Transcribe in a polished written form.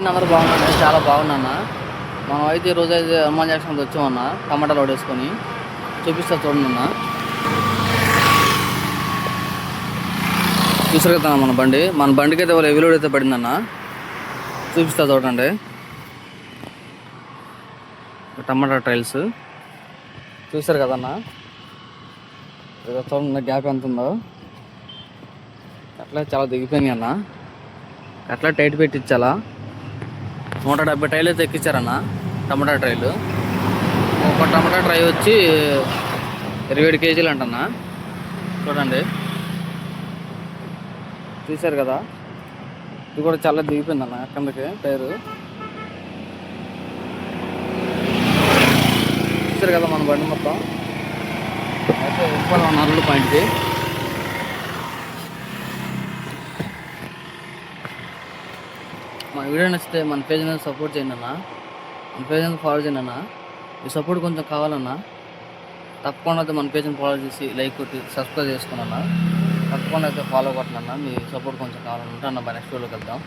అందరూ బాగున్నాను, చాలా బాగున్నా. మనం అయితే ఈరోజు అయితే హనుమాన్ జంక్షన్కి వచ్చామన్న. టమాటా లోడ్ వేసుకొని చూపిస్తా చూడండి అన్న. చూసారు కదా మన బండికి అయితే వాళ్ళు ఎవిలోడ్ అయితే పడిందన్న. చూపిస్తా చూడండి. టమాటా ట్రైల్స్ చూసారు కదన్నా. చూడండి గ్యాప్ ఎంత ఉందో. అట్లా చాలా దిగిపోయినాయి అన్న. అట్లా టైట్ పెట్టించాలా. 170 ట్రైలు అయితే ఎక్కించారన్న టమాటా ట్రైలు. ఒక టమాటా ట్రై వచ్చి 27 కేజీలు అంటన్నా. చూడండి, చూశారు కదా. ఇది కూడా చాలా దిగిపోయిందన్న కిందకి టైరు. చూసారు కదా మన బండి మొత్తం అయితే వెళ్ళిపోదాం నల్లుల పాయింట్కి. మన వీడియో నచ్చితే మన పేజ్ని సపోర్ట్ చేయండి అన్న. మన పేజ్ని ఫాలో చేయండి అన్న. ఈ సపోర్ట్ కొంచెం కావాలన్నా. తప్పకుండా అయితే మన పేజ్ని ఫాలో చేసి లైక్ కొట్టి సబ్స్క్రైబ్ చేసుకున్నా. తప్పకుండా అయితే ఫాలో కొట్టనన్నా. మీ సపోర్ట్ కొంచెం కావాలనుకుంటే అన్న. నెక్స్ట్ వీడియోకి వెళ్దాం.